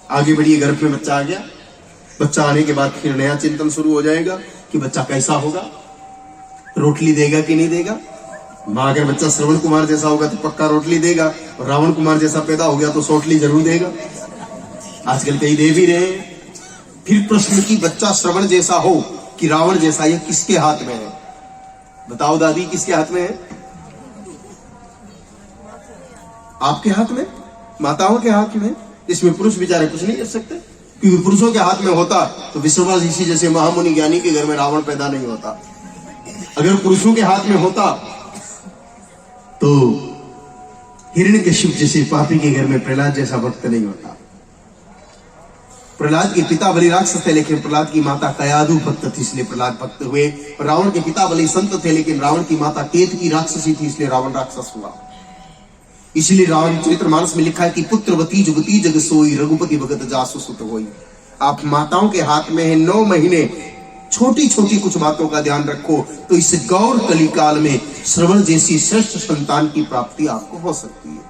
आगे बढ़िए, गर्भ में बच्चा आ गया। बच्चा आने के बाद फिर नया चिंतन शुरू हो जाएगा कि बच्चा कैसा होगा, रोटली देगा कि नहीं देगा। माँ अगर बच्चा श्रवण कुमार जैसा होगा तो पक्का रोटली देगा, और रावण कुमार जैसा पैदा हो गया तो सोटली जरूर देगा। आजकल कई दे भी रहे हैं। फिर प्रश्न की बच्चा श्रवण जैसा हो कि रावण जैसा, ये किसके हाथ में है? बताओ दादी, किसके हाथ में है? आपके हाथ में, माताओं के हाथ में। इसमें पुरुष बेचारे कुछ नहीं कर सकते, क्योंकि पुरुषों के हाथ में होता तो विश्वनाथ ऋषि जैसे महामुनि ज्ञानी के घर में रावण पैदा नहीं होता। अगर पुरुषों के हाथ में होता तो हिरण्यकश्यप जैसे पापी के घर में प्रहलाद जैसा भक्त नहीं होता। प्रहलाद के पिता बलि राक्षस थे, लेकिन प्रहलाद की माता कयाधु भक्त थी, इसलिए प्रहलाद भक्त हुए। रावण के पिता बलि संत थे, लेकिन रावण की माता केतकी राक्षसी थी, इसलिए रावण राक्षस हुआ। इसलिए रावण चरित्रमानस में लिखा है कि पुत्रवती जुगती जग सोई, रघुपति भगत जासु सुत होई। आप माताओं के हाथ में है 9 महीने, छोटी छोटी कुछ बातों का ध्यान रखो तो इस गौर कली काल में श्रवण जैसी श्रेष्ठ संतान की प्राप्ति आपको हो सकती है।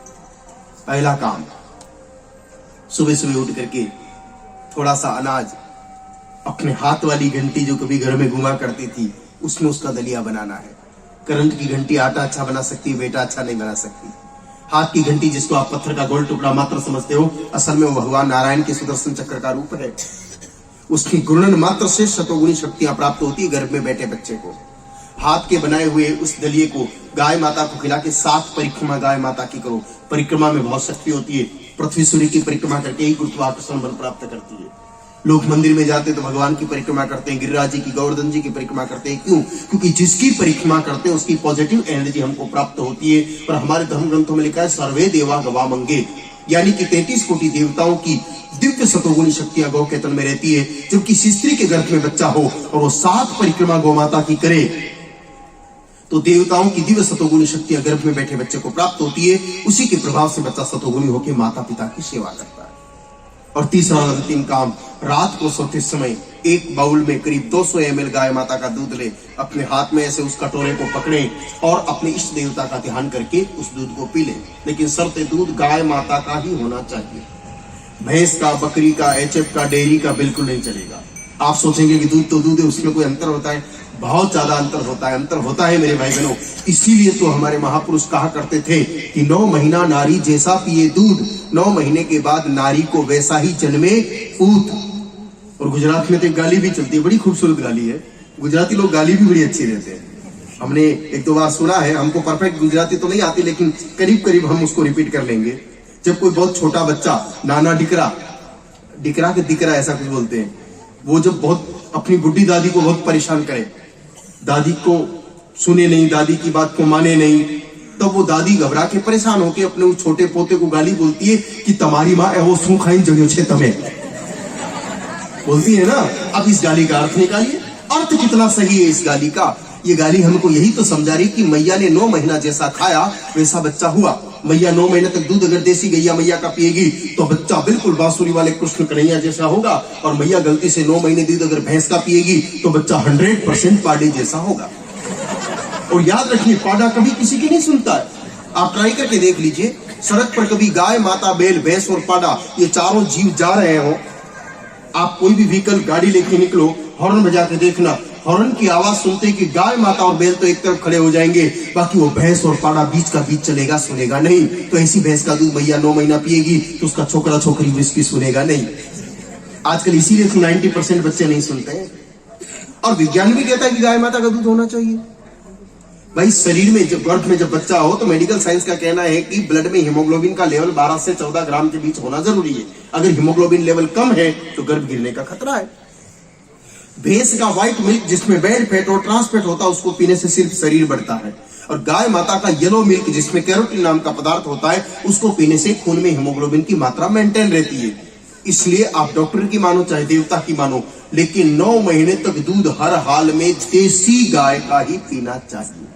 पहला काम, सुबह सुबह उठ करके थोड़ा सा अनाज, अपने हाथ वाली घंटी जो कभी घर में घुमा करती थी उसमें उसका दलिया बनाना है। करंट की घंटी आटा अच्छा बना सकती है, बेटा अच्छा नहीं बना सकती। हाथ की घंटी जिसको आप पत्थर का गोल टुकड़ा मात्र समझते हो, असल में वो भगवान नारायण के सुदर्शन चक्र का रूप है। उसकी गुणन मात्र से शतगुणी शक्तियां प्राप्त होती है गर्भ में बैठे बच्चे को। हाथ के बनाए हुए उस दलिये को गाय माता को खिला के 7 परिक्रमा गाय माता की करो। परिक्रमा में बहुत शक्ति होती है। पृथ्वी सूर्य की परिक्रमा करके ही गुरुत्वाकर्षण बल प्राप्त करती है। लोग मंदिर में जाते तो भगवान की परिक्रमा करते हैं, गिरिराज जी की, गोवर्धन जी की परिक्रमा करते हैं। क्यों? क्योंकि जिसकी परिक्रमा करते हैं उसकी पॉजिटिव एनर्जी हमको प्राप्त होती है। और हमारे धर्म ग्रंथों में लिखा है सर्वे देवा गवामंगे, यानी कि 33 कोटि देवताओं की दिव्य सतोगुणी शक्तियां गौ के तन में रहती है। जब किसी स्त्री के गर्भ में बच्चा हो और वो 7 परिक्रमा गौ माता की करे तो देवताओं की दिव्य सतोगुणी शक्तियां गर्भ में बैठे बच्चे को प्राप्त होती है। उसी के प्रभाव से बच्चा सतोगुणी होकर माता पिता की सेवा करता है। और तीसरा और अंतिम काम, रात को सोते समय एक बाउल में करीब 200 ml गाय माता का दूध ले, अपने हाथ में ऐसे उस कटोरे को पकड़े और अपने इष्ट देवता का ध्यान करके उस दूध को पी ले। लेकिन शर्त दूध गाय माता का ही होना चाहिए। भैंस का, बकरी का, HF का, डेयरी का बिल्कुल नहीं चलेगा। आप सोचेंगे कि दूध तो दूध है, उसमें कोई अंतर होता है? बहुत ज्यादा अंतर होता है। अंतर होता है मेरे भाई बहनों। इसीलिए तो हमारे महापुरुष कहा करते थे कि 9 महीना नारी जैसा पिए दूध, 9 महीने के बाद नारी को वैसा ही जन्मे पूत। और गुजरात में तो एक गाली भी चलती है, बड़ी खूबसूरत गाली है। गुजराती लोग गाली भी बड़ी अच्छी देते हैं। हमने 1-2 बार सुना है, हमको परफेक्ट गुजराती तो नहीं आती, लेकिन करीब करीब हम उसको रिपीट कर लेंगे। जब कोई बहुत छोटा बच्चा, नाना डिकरा, डिकरा के दिकरा ऐसा कुछ बोलते हैं, वो जब बहुत अपनी बुढ़ी दादी को बहुत परेशान करे, दादी को सुने नहीं, दादी की बात को माने नहीं, तब वो दादी घबरा के परेशान होके अपने उस छोटे पोते को गाली बोलती है कि तुम्हारी माँ वो सू खाई जगह छे तमें, बोलती है ना। अब इस गाली का अर्थ निकालिए, अर्थ कितना सही है इस गाली का। ये गाली हमको यही तो समझा रही कि मैया ने 9 महीना जैसा खाया वैसा बच्चा हुआ। मैया 9 महीने तक दूध अगर देसी गैया मैया का पिएगी तो बच्चा बिल्कुल बांसुरी वाले कृष्ण कन्हैया जैसा होगा। और मैया गलती से 9 महीने दूध अगर भैंस का पिएगी तो बच्चा 100% पाडे जैसा होगा। और याद रखिए, पाडा कभी किसी की नहीं सुनता है। आप ट्राई करके देख लीजिए, सड़क पर कभी गाय, माता, बैल, भैंस और पाडा, ये चारों जीव जा रहे हो, आप कोई भी व्हीकल गाड़ी लेके निकलो, हॉर्न बजा के देखना, हॉर्न की आवाज सुनते कि गाय, माता और बैल तो एक तरफ खड़े हो जाएंगे, बाकी वो भैंस और पाड़ा बीच का बीच चलेगा, सुनेगा नहीं। तो ऐसी भैंस का दूध मैया 9 महीना पिएगी तो उसका छोकरा छोकरी विस्की सुनेगा नहीं। आजकल इसीलिए 90% बच्चे नहीं सुनते हैं। और विज्ञान भी कहता है कि गाय माता का दूध होना चाहिए। भाई शरीर में जब गर्भ में जब बच्चा हो तो मेडिकल साइंस का कहना है कि ब्लड में हीमोग्लोबिन का लेवल 12 से 14 ग्राम के बीच होना जरूरी है। अगर हीमोग्लोबिन लेवल कम है तो गर्भ गिरने का खतरा है। भैंस का व्हाइट मिल्क जिसमें बैड फैट और ट्रांस फैट होता है उसको पीने से सिर्फ शरीर बढ़ता है। और गाय माता का येलो मिल्क जिसमें कैरोटीन नाम का पदार्थ होता है उसको पीने से खून में हीमोग्लोबिन की मात्रा मेंटेन रहती है। इसलिए आप डॉक्टर की मानो चाहे देवता की मानो, लेकिन 9 महीने तक दूध हर हाल में देसी गाय का ही पीना चाहिए।